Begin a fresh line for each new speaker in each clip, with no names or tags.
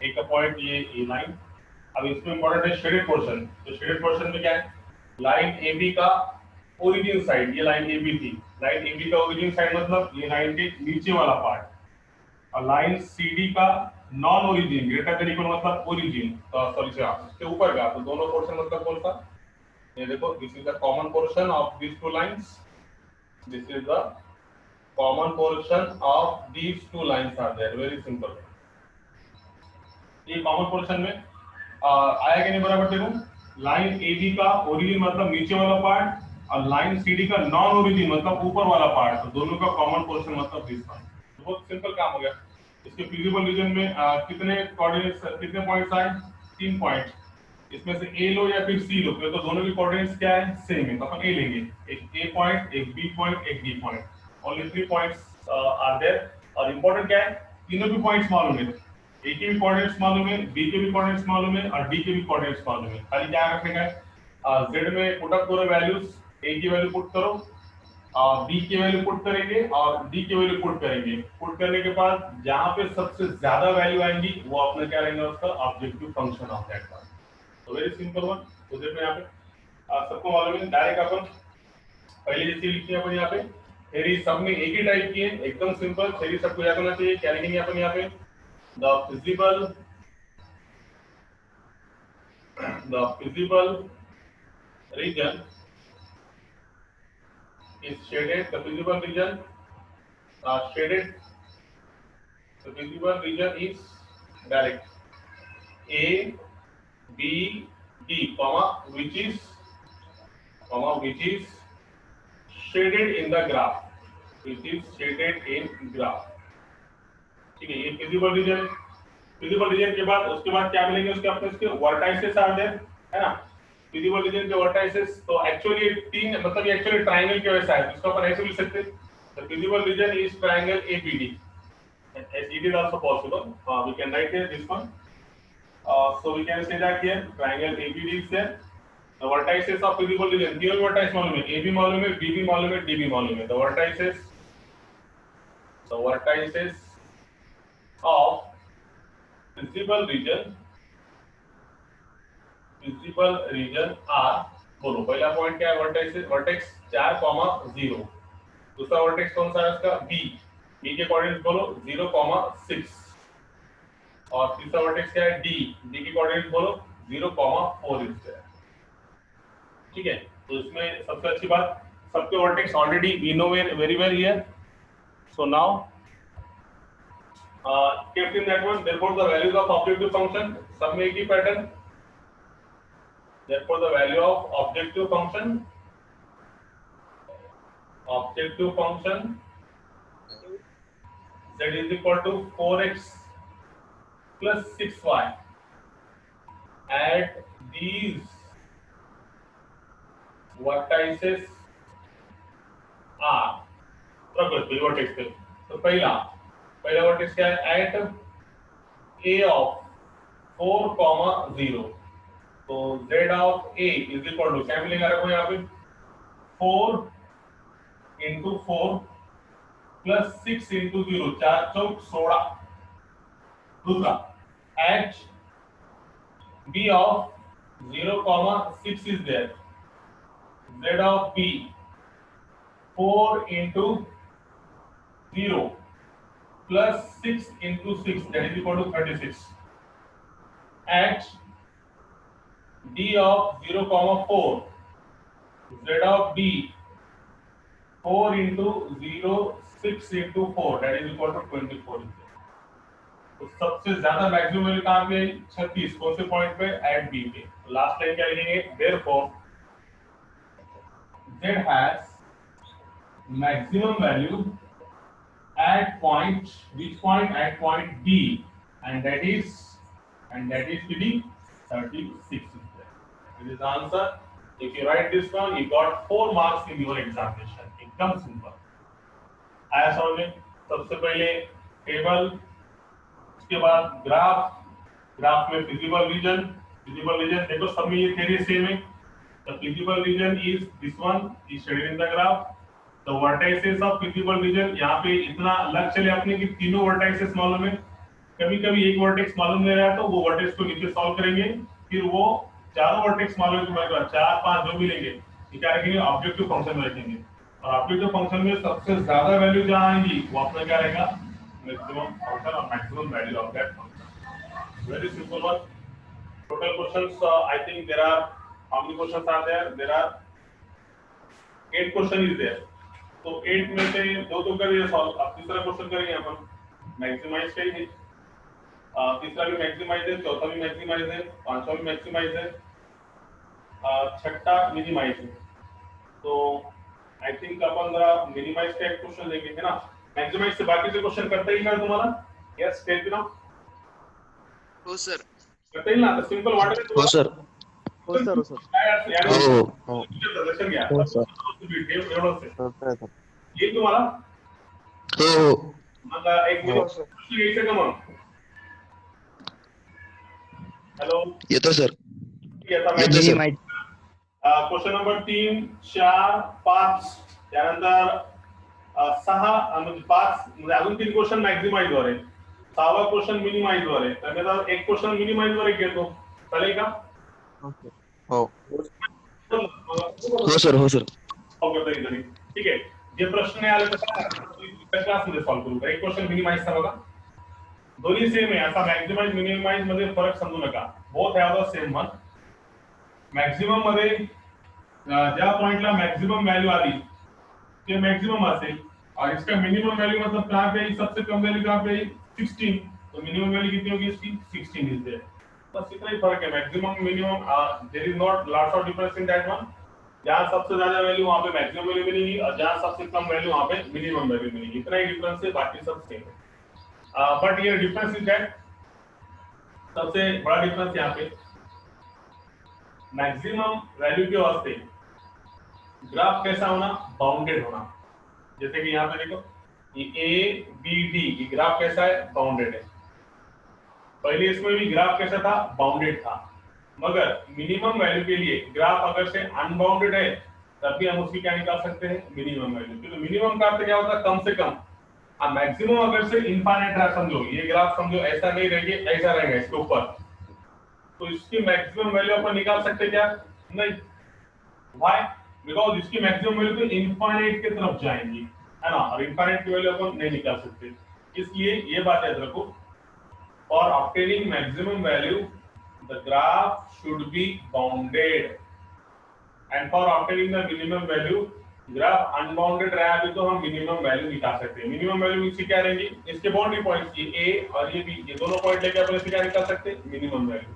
एक का पॉइंट ये लाइन। अब इसमें इंपॉर्टेंट है शेडेड पोर्शन। तो शेडेड पोर्शन में क्या है, लाइन ए बी का ओरिजिन साइड, ये लाइन ए बी थी, लाइन ए बी का ओरिजिन साइड मतलब ये लाइन के नीचे वाला पार्ट, और लाइन सी डी का non origin greater than equal मतलब ओरिजिन, सॉरी से इसके ऊपर का, तो दोनों पोर्शन मतलब कौन सा, ये देखो, this is the common portion of these two lines, this is the common portion of these two lines are there, very simple. ये कॉमन पोर्शन में आया कि नहीं बराबर, देखो लाइन ए बी का ओरिजिन मतलब नीचे वाला पार्ट, और लाइन सी डी का नॉन ओरिजिन मतलब ऊपर वाला पार्ट, तो दोनों का कॉमन पोर्शन मतलब दिस वन। बहुत सिंपल काम हो गया। इसके फिजिबल रीजन में कितने कोऑर्डिनेट्स, कितने पॉइंट्स आए, 3 पॉइंट। इसमें से ए लो या फिर सी लो, तो दोनों की कोऑर्डिनेट्स क्या है, सेम है, तो अपन ए लेंगे, एक ए पॉइंट, एक बी पॉइंट, एक D point, only 3 points are there. और इंपॉर्टेंट क्या है, तीनों भी पॉइंट्स मालूम है, ए के भी कोऑर्डिनेट्स मालूम है, बी के भी कोऑर्डिनेट्स मालूम है, और डी के भी कोऑर्डिनेट्स मालूम है। खाली क्या रखने का है, जेड में पुट अप करो वैल्यूज, ए की वैल्यू पुट करो, बी की वैल्यू पुट करेंगे और डी की वैल्यू पुट करेंगे। पुट करने के बाद जहां पे सबसे ज्यादा वैल्यू आएंगी वो अपना क्या रहेगा, उसका objective function of that one. तो वेरी सिंपल वन। तो देखो यहाँ पे सबको मालूम है, डायरेक्ट अपन पहले जैसे लिखते हैं अपन यहाँ पे, थ्योरी सब में एक ही टाइप की है, एकदम सिंपल थ्योरी सबको याद होना चाहिए। क्या लिखेंगे अपन यहाँ पे, the feasible region is shaded, the visible region shaded, the visible region is direct A, B, D, which is shaded in the graph, which is shaded in graph। ठीक है, ये फिजिबल रीजन। फिजिबल रीजन के बाद उसके बाद क्या मिलेंगे, उसके अपने इसके वर्टाइसेस आर देयर, है ना। फिजिबल रीजन के वर्टाइसेस, तो एक्चुअली तीन, मतलब ये एक्चुअली ट्रायंगल के वैसा है, इसको अपन ऐसे भी लिख सकते हैं, the feasible region is triangle ABD, as it is also possible, we can write here this one, so we can say that here triangle ABD is there, the vertices of visible region, तीनों vertices मालूम है, AB मालूम है, BB मालूम है, DB मालूम है, the vertices of visible region are, बोलो पहला पॉइंट क्या है, वर्टेक्स 4,0, दूसरा वर्टेक्स कौन सा है इसका, बी के कोऑर्डिनेट्स बोलो 0,6, और तीसरा वर्टेक्स क्या है, डी के कोऑर्डिनेट्स बोलो 0,4 इज देयर। ठीक है, तो इसमें सबसे अच्छी बात, सबके vertex already we know very well here, so now kept in that one, therefore the values of objective function, सब में एक ही pattern, therefore the value of objective function z is equal to 4x plus 6y at these vertices are, प्रकृति vertex पे, तो पहला vertex क्या है, eight a of 4,0, तो z of a is equal to क्या मिलेगा, रखो यहाँ पे 4 into 4 plus 6 into 0, 4 चौक 16। दूसरा at b of 0,6 is there, z of b 4 into 0 plus 6 into 6, that is equal to 36, at d of 0,4, z of b 4 into 0 6 into 4, that is equal to 24। तो सबसे ज्यादा maximum value कहां पे, 36, कौन से point पे, eight B पे। Last line क्या लिखेंगे, therefore z has maximum value at point, which point, at point B, and that is to be 36 is there. This is the answer. If you write this one, you got 4 marks in your examination. एकदम simple आया समझ में। सबसे पहले table, उसके बाद graph में feasible region देखो सब में ये थ्योरी सेम है। The feasible region is this one, is shaded in the graph. तो वर्टाइसेस ऑफ फिजिबल रीजन, यहाँ पे इतना लग चले अपने कि तीनों वर्टाइसेस मालूम है, कभी कभी एक वर्टेक्स मालूम नहीं रहा तो वो वर्टेक्स को नीचे सॉल्व करेंगे, फिर वो चारों वर्टेक्स मालूम है तुम्हारे पास, 4 5 जो मिलेंगे ये क्या रखेंगे, ऑब्जेक्टिव फंक्शन में रखेंगे, और ऑब्जेक्टिव फंक्शन में सबसे ज्यादा वैल्यू जहाँ आएंगी वो अपना क्या रहेगा, मैक्सिमम फंक्शन और maximum value of that function. Very simple one. Total questions I think there are, how many questions are there, there are 8 question is there. तो 8 में से दो तो करिए सॉल्व, अब तीसरा क्वेश्चन करेंगे अपन, मैक्सिमाइज करेंगे, तीसरा भी मैक्सिमाइज है, चौथा भी मैक्सिमाइज है, पांचवा भी मैक्सिमाइज है, छठा मिनिमाइज है। तो आई थिंक अपन जरा मिनिमाइज का एक क्वेश्चन लेंगे, है ना। मैक्सिमाइज से बाकी से क्वेश्चन करते ही ना तुम्हारा, यस टेक ना,
हो सर,
करते ही ना, तो सिंपल व्हाट इज
हो सर,
हो सर, हो सर,
हो
दर्शन गया
हो सर,
एवढंच आहे
करताय सर,
ये तुम्हाला,
हो
मग एक मिनिट यायचं का मग, हॅलो
येतो सर,
येतो
सर,
क्वेश्चन नंबर 3 4 5 त्यानंतर 6 म्हणजे 5 म्हणजे अजून 3 क्वेश्चन मॅक्सिमाइज वर आहे, 6वा क्वेश्चन मिनिमाइज वर आहे, तर मी आता एक क्वेश्चन मिनिमाइज वर एक घेतो, चालेल का?
हो हो सर, हो सर,
ठीक आहे, जे प्रश्न नाही आले तर क्लासमध्ये सॉल्व्ह करू का, एक क्वेश्चन मिनिमाइजचा बघा, दोन्ही सेम आहे, असा मॅक्सिमाइज मिनिमाइज मध्ये फरक समजू नका, both have the same one. Maximum मध्ये ज्या पॉइंटला मैक्सिमम वैल्यू आ रही ये मैक्सिमम असेल, और इसका मिनिमम वैल्यू मतलब कहाँ पे, सबसे कम वैल्यू कहाँ पे 16, तो मिनिमम वैल्यू कितनी होगी इसकी 16 इज देयर, बस इतना ही फर्क है, maximum minimum there is not lots of difference in that one, जहाँ सबसे ज्यादा वैल्यू वहाँ पे मैक्सिमम वैल्यू मिलेगी और जहाँ सबसे कम वैल्यू वहाँ पे मिनिमम वैल्यू मिलेगी, इतना ही डिफरेंस है, बाकी सब सेम है। बट ये डिफरेंस इज दैट, सबसे बड़ा डिफरेंस यहाँ पे मैक्सिमम वैल्यू के वास्ते ग्राफ कैसा होना, बाउंडेड होना, जैसे कि यहाँ पे देखो ये ए बी डी, ये ग्राफ कैसा है, बाउंडेड है, पहले इसमें भी ग्राफ कैसा था, बाउंडेड था, मगर मिनिमम वैल्यू के लिए ग्राफ अगर से अनबाउंडेड है तब भी हम उसकी क्या निकाल सकते हैं, मिनिमम वैल्यू, क्योंकि मिनिमम का अर्थ क्या होता है, कम से कम, अब मैक्सिमम अगर से इनफाइनाइट रहा, समझो ये ग्राफ समझो ऐसा नहीं रहेगी, ऐसा रहेगा इसके ऊपर, तो इसकी मैक्सिमम वैल्यू अपन निकाल सकते क्या, नहीं, व्हाई, बिकॉज इसकी मैक्सिमम वैल्यू तो इनफाइनाइट की तरफ जाएंगी, है ना, और इनफाइनाइट की वैल्यू अपन नहीं निकाल सकते, इसलिए ये बात याद रखो, for obtaining maximum value the graph should be bounded, and for obtaining the minimum value graph unbounded रहा है तो हम मिनिमम वैल्यू निकाल सकते हैं, मिनिमम वैल्यू इसकी क्या रहेंगी, इसके बाउंड्री पॉइंट्स ये ए और ये बी, ये दोनों पॉइंट लेके अपन इसकी क्या निकाल सकते हैं, मिनिमम वैल्यू,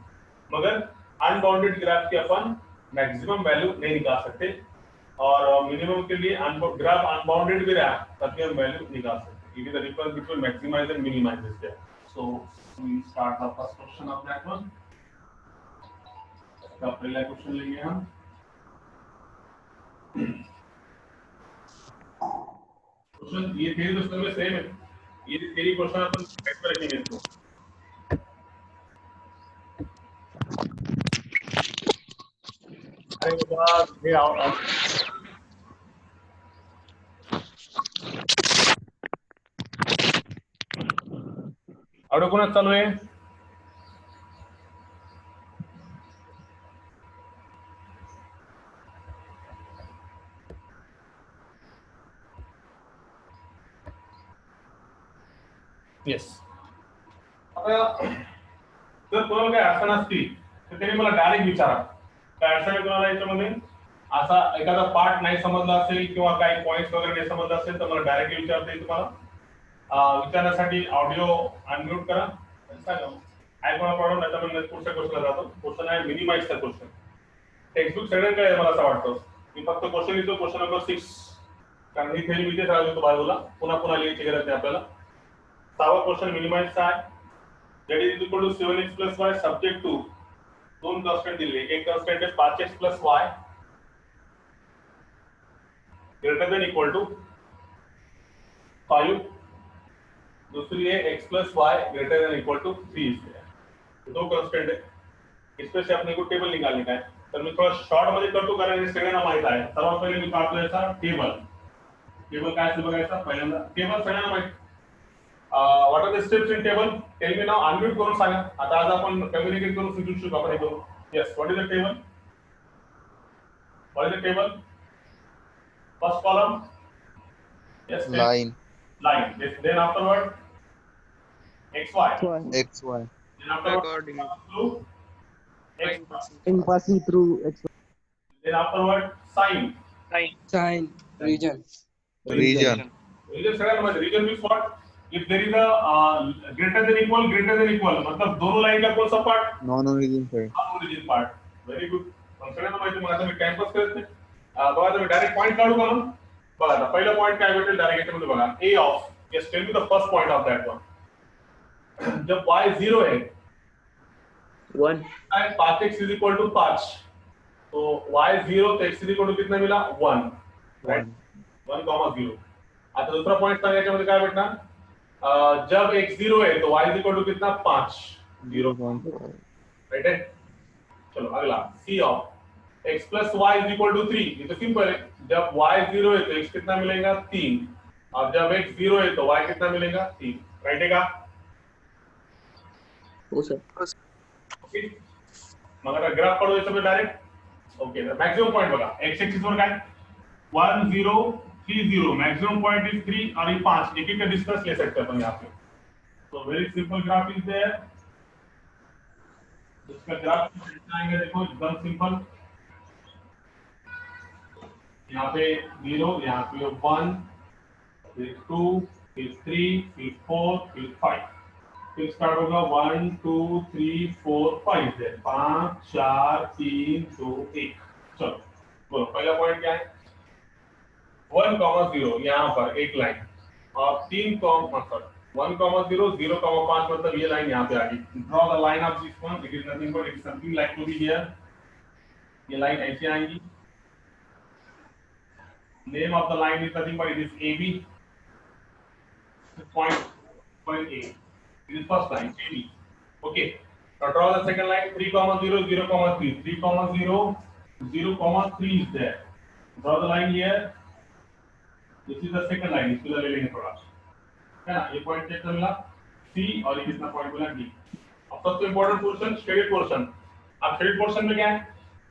मगर अनबाउंडेड ग्राफ की अपन मैक्सिमम वैल्यू नहीं निकाल सकते, और मिनिमम के लिए ग्राफ अनबाउंडेड भी रहा तब भी हम वैल्यू निकाल सकते हैं, it is the difference between maximize and minimize is there. So we start the first question of that one, इसका पहला क्वेश्चन लेंगे हम, क्वेश्चन ये थ्योरी तो सब में सेम है, ये थ्योरी क्वेश्चन अपन कैसे रखेंगे इसको, अरे बाबा ये आओ ऑडिओ कोणाच चालू आहे, येस, जर कोणाला काही अडचण असती तर त्यांनी मला डायरेक्ट विचारा, काय अडचण आहे कोणाला याच्यामध्ये, असा एखादा पार्ट नाही समजला असेल किंवा काही पॉइंट्स वगैरे नाही समजला असेल तर मला डायरेक्टली विचारता येईल, तुम्हाला विचारण्यासाठी ऑडिओ अनम्यूट करा, आहे कोणा प्रॉब्लेम नाही तर मी पुढच्या क्वेश्चनला जातो, क्वेश्चन आहे मिनिमाइजचा क्वेश्चन, टेक्स्टबुक सगळ्यांकडे आहे मला असं वाटतं, मी फक्त क्वेश्चन लिहितो, क्वेश्चन नंबर 6, कारण ही थेरी इथेच राहतो बाजूला, पुन्हा पुन्हा लिहायची गरज नाही आपल्याला, 6वा क्वेश्चन मिनिमाइजचा आहे, that is equal to 7x plus y subject to दोन कॉन्स्टेंट दिले, एक कॉन्स्टेंट है 5x plus y greater than equal to 5, दूसरी है x plus y greater than equal to 3 है, दो कॉन्स्टेंट है, इसमें से अपने को टेबल निकालने का है, तर मी थोड़ा शॉर्ट मध्ये करतो कारण हे सगळ्यांना माहित आहे, सर्वात पहिले मी काढतो याचा टेबल, टेबल काय असेल बघायचा, पहिल्यांदा टेबल सगळ्यांना माहित, what are the steps in table? Tell me now. Unmute करून सांगा. आता आज आपण कम्युनिकेट करून शिकू शकतो आपण हे. Yes, what is the table? What is the table? First column. Yes,
Line.
line. Yes, then afterward, XY.
XY.
Then afterward,
Coordinate.
through
Line
X.
passing.
In passing through X
Then afterward, sign.
Line.
sign region.
Region.
Region सगळ्यांना माहिती. Region means what? If there is a greater than equal, मतलब दोनों line का कौन सा part?
Non-origin side.
Non-origin part. Very good. सगळ्यांना माहिती. मग आता मी टाइमपास करत नाही. बघा आता मी डायरेक्ट पॉइंट काढू का मग? बघा आता पहिला पॉइंट काय भेटेल डायरेक्ट याच्यामध्ये बघा. A of. Yes, tell me the first point of that one. जब y 0 है
1
5x is equal to 5, तो y 0 तो x is equal to कितना मिला 1, राइट 1, 0. आता दूसरा पॉइंट सांगा याच्यामध्ये काय भेटणार जब x 0 है तो y is equal to कितना 5, 0, राइट है. चलो अगला c of x plus y is equal to 3. ये तो सिंपल है. जब y 0 है तो x कितना मिलेगा 3, और जब x 0 है तो y कितना मिलेगा 3, राइट है का?
हो सर.
ओके, मग आता ग्राफ काढू याचा डायरेक्ट. ओके, तर मॅक्सिमम पॉइंट बघा. x एक्सिस वर काय 1 0 3 0, मैक्सिमम पॉइंट इज 3 और ये 5. एक एक का डिस्टेंस ले सकते हैं अपन यहाँ पे. तो very simple graph is there. इसका ग्राफ आएंगे, देखो एकदम सिंपल. यहाँ पे 0, यहाँ पे 1, फिर 2, फिर 3, फिर 4, फिर 5. फिर स्टार्ट होगा 1 2 3 4 5 है. 5 4 3 2 1. चलो बोलो पहला पॉइंट क्या है? 1, 0 यहाँ पर एक लाइन, और 3, 1, 0 0, 5 मतलब ये लाइन यहाँ पे आ गई. Draw the line of this one. It is nothing but it is something like to be here. ये लाइन ऐसे आएगी. Name of the line is nothing but it is AB. Point A. This is first line, AB. Okay. Now draw the second line. 3, 0, 0, 3. 3, 0, 0, 3 is there. Draw the line here. This is the second line. इसको ले लेंगे थोड़ा, है ना? ये point check कर मिला C, और ये कितना पॉइंट मिला D. अब सबसे इम्पोर्टेंट पोर्शन, शेडेड पोर्शन. अब शेडेड पोर्शन में क्या है?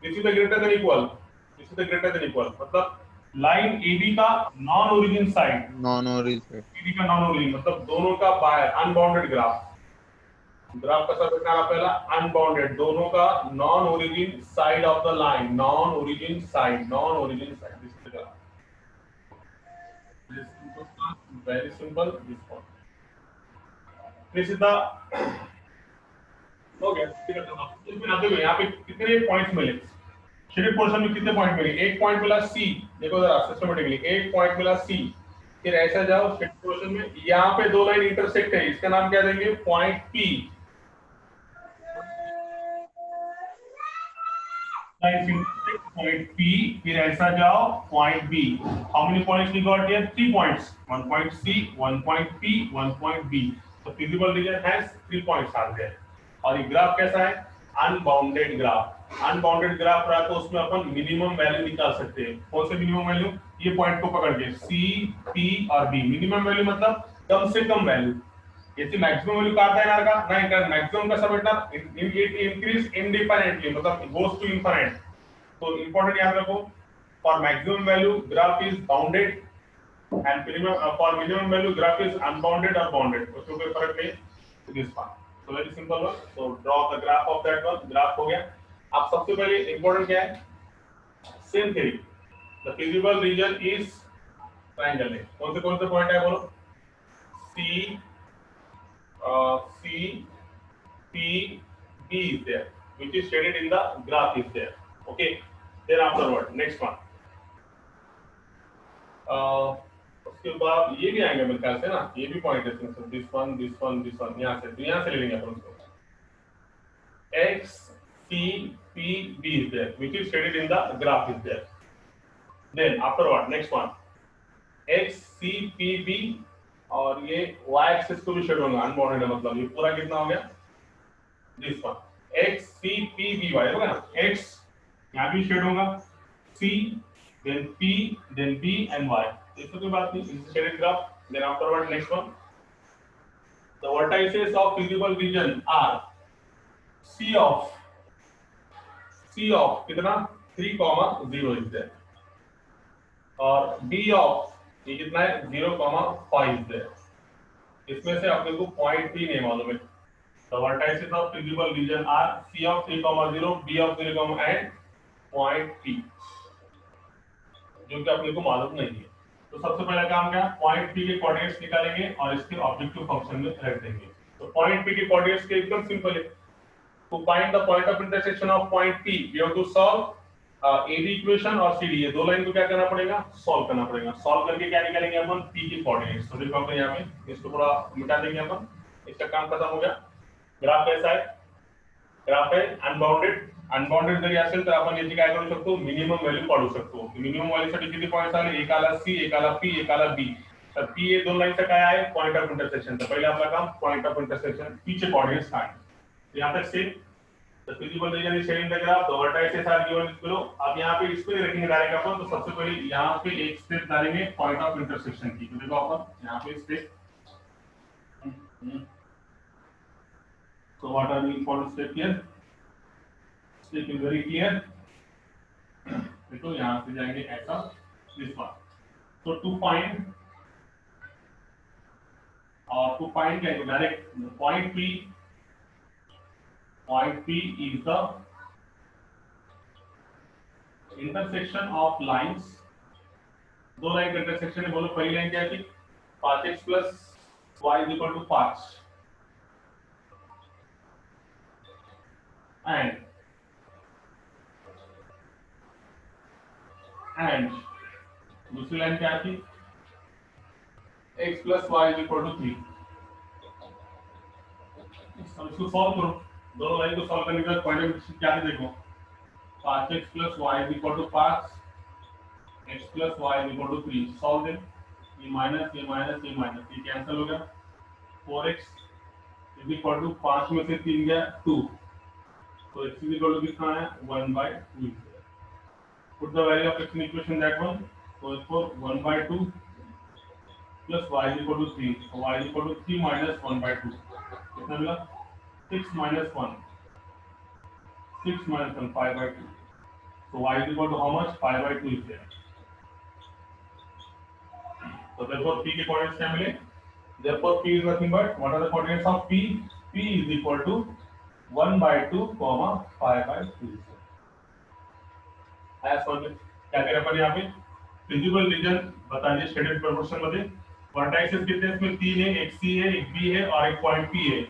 This is the greater than equal. This is the greater than equal. मतलब लाइन AB का non origin side.
Non-origin side.
AB का नॉन ओरिजिन मतलब दोनों का बाहर अनबाउंडेड ग्राफ. ग्राफ कैसा बैठना है? पहला अनबाउंडेड, दोनों का non origin side of the line. Non origin side, non origin side. This is the graph. Very simple. This one, this is the. हो गया. इसमें आप देखो यहाँ पे कितने पॉइंट्स मिले. शेडेड पोर्शन में कितने पॉइंट मिले? एक पॉइंट मिला C. देखो जरा सिस्टमैटिकली एक पॉइंट मिला C. फिर ऐसा जाओ शेडेड पोर्शन में, यहाँ पे दो लाइन इंटरसेक्ट है, इसका नाम क्या देंगे? Point P. Point P. फिर ऐसा जाओ point B. How many points we got here? 3 points. 1 point C, 1 point P, 1 point B. So feasible region has 3 points are there. और ये ग्राफ कैसा है? Unbounded graph. अनबाउंडेड ग्राफ रहा तो उसमें अपन मिनिमम वैल्यू निकाल सकते हैं. कौन से मिनिमम वैल्यू? ये पॉइंट को पकड़ के C, P और B. मिनिमम वैल्यू मतलब कम से कम वैल्यू. ये मैक्सिमम वैल्यू काटता है यार का नहीं का. मैक्सिमम का सब बेटा इंक्रीज इंडिपेंडेंटली मतलब गोस टू इनफिनिट. तो इंपॉर्टेंट याद रखो, for maximum value graph is bounded and for minimum value graph is unbounded और बाउंडेड. उसमें कोई फर्क नहीं. This part. So very simple one. So draw the graph of that one. Graph हो गया. अब सबसे पहले इंपॉर्टेंट क्या है? Same theory. The feasible region is triangle. कौन से पॉइंट है बोलो? C, P, B is there, which is shaded in the graph is there. Okay. Then afterward, next one. उसके बाद ये भी आएंगे मेरे ख्याल से ना. ये भी पॉइंट है. दिस वन यहाँ से ले लेंगे अपन उसको. X, C, P, B is there, which is shaded in the graph is there. Then afterward, next one. X, C, P, B और ये Y एक्सिस को भी शेड होगा. अनबाउंडेड है मतलब ये पूरा कितना हो गया? This one. X, C, P, B, Y होगा ना. X यहाँ भी शेड होगा. C, then P, then B and Y. इसमें कोई बात नहीं. Shaded graph. Then afterward, next one. The vertices of feasible region are C of कितना 3,0 is there और B of ये कितना है 0,5 is there. इसमें से आपको को पॉइंट P नहीं मालूम है. The vertices of feasible region are C of 3,0, B of 0, and point P, जो कि आपको को मालूम नहीं है. तो सबसे पहला काम क्या है, पॉइंट P के कोऑर्डिनेट्स निकालेंगे और इसके ऑब्जेक्टिव फंक्शन में रख देंगे. तो पॉइंट P के कोऑर्डिनेट्स के एकदम सिंपल है. To find the point of intersection of point P, we have to solve AB equation और CD, ये दो लाइन को क्या करना पड़ेगा, सॉल्व करना पड़ेगा. सॉल्व करके क्या निकालेंगे अपन, P के कोऑर्डिनेट्स. तो देखो अपन यहाँ पे इसको पूरा मिटा देंगे अपन, इसका काम खत्म हो गया. ग्राफ कैसा है, ग्राफ है अनबाउंडेड जरी असेल तर आपण याची काय करू शकतो, मिनिमम व्हॅल्यू काढू शकतो. मिनिमम व्हॅल्यू साठी किती पॉइंट्स आले, एक आला C, एक आला P, एक आला B. तर P हे दोन लाईनचा काय आहे, पॉइंट ऑफ इंटरसेक्शन. तर पहिले आपला काम पॉइंट ऑफ इंटरसेक्शन P चे कोऑर्डिनेट्स काढणे. यहाँ तक से the feasible region is shown in the graph. The vertices are given below. अब यहाँ पे इस पे रखेंगे डायरेक्ट अपन. तो सबसे पहले यहाँ पे एक स्टेप डालेंगे पॉइंट ऑफ इंटरसेक्शन की. तो देखो अपन यहाँ पे step. So what are the important step here? Step is very clear. देखो यहाँ से जाएंगे ऐसा this one. So to find क्या है, direct point P. Point P is the intersection of lines. दो लाइन का इंटरसेक्शन है. बोलो पहली लाइन क्या थी, 5x plus y is equal to 5 and दूसरी लाइन क्या थी, x plus y is equal to 3. इसको सॉल्व करो. दोनों लाइन को सॉल्व करने के बाद पॉइंट ऑफ क्या है देखो, 5x plus y is equal to 5, x plus y is equal to 3. Solve दें. ये माइनस ये कैंसिल हो गया. 4x is equal to 5 में से 3 गया 2. तो x is equal to कितना है, 1/2. Put the value of x in equation that one. So for 1/2 plus y is equal to 3. So y is equal to 3 minus 1/2. कितना मिला, 6 minus 1, 5/2. So y is equal to how much, 5/2 is there. So therefore P के coordinates क्या मिले, therefore P is nothing but what are the coordinates of P? P is equal to 1/2, 5/2. आया समझ में. क्या करें अपन यहाँ पे, फिजिबल रीजन बता दिए स्टैंडर्ड प्रोपोर्शन मध्ये. वर्टाइसेस कितने हैं इसमें, 3 है, एक C है, एक B है और एक पॉइंट P है,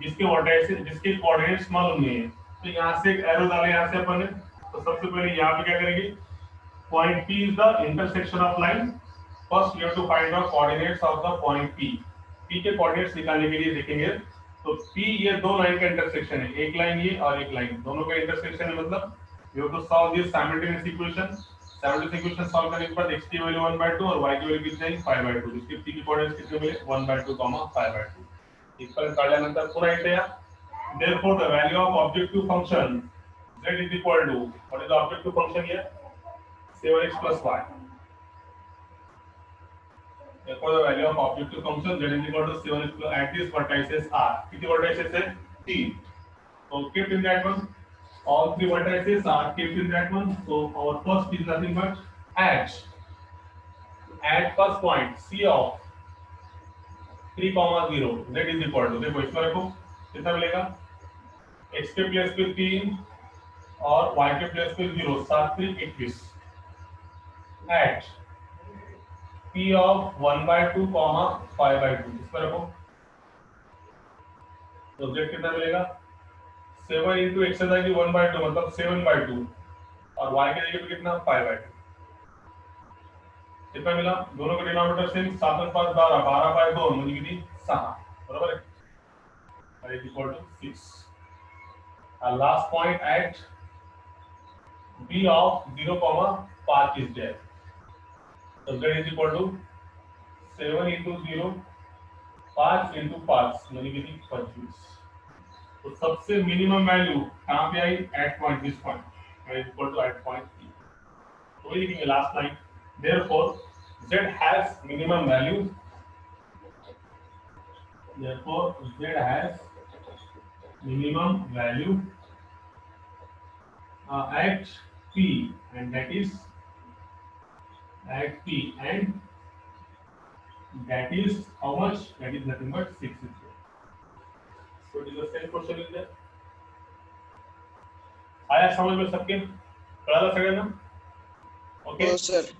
जिसके वर्टाइसेस जिसके कोऑर्डिनेट्स मालूम नहीं है. तो यहाँ से एक एरो डाले यहाँ से अपन ने. तो सबसे पहले यहाँ पे क्या करेंगे, point P is the intersection of line. First you have to find the coordinates of the point P. P के कोऑर्डिनेट्स निकालने के लिए देखेंगे. तो P ये दो लाइन का इंटरसेक्शन है, एक लाइन ये और एक लाइन, दोनों का इंटरसेक्शन है. मतलब you have to solve this simultaneous equation. Simultaneous equation solve करने के बाद x की वैल्यू 1/2 और y की वैल्यू कितनी है, 5/2. इसके P के कोऑर्डिनेट्स कितने मिले, 1/2, 5/2. इक्वल काढल्यानंतर पुन्हा इथे या. Therefore the value of objective function z is equal to, what is the objective function here, 7x plus y. Therefore the value of objective function z is equal to 7x plus, at this vertices are, कितने vertices है, 3. So kept in that one, all three vertices are kept in that one. So our first is nothing but at first point C of 3,0, z is equal to, देखो इसमें रखो कितना मिलेगा, x के place पे 3 और y के place पे 0, 7 3 21. at P of 1/2, 5/2 इस पर रखो. तो z कितना मिलेगा, 7 into x जाएगी 1/2 मतलब 7/2 और y के जगह पे कितना, 5/2. कितना मिला, दोनों का डिनोमिनेटर सेम, 7 और 5 12, 12/2 म्हणजे किती, 6. बरोबर है, y is equal to 6. And last point at B of 0, 5 is there. So z is equal to 7 into 0, 5 into 5 म्हणजे किती, 25. तो सबसे मिनिमम वैल्यू कहाँ पे आई, at point, this point, y is equal to at point P. तो ये लिखेंगे last line. Therefore z has minimum value therefore z has minimum value at p, and that is at p, and that is how much? That is nothing but 6 is there. So it is the same question is there. आया समझ में सबके? कळालं सगळ्यांना? Okay
हो sir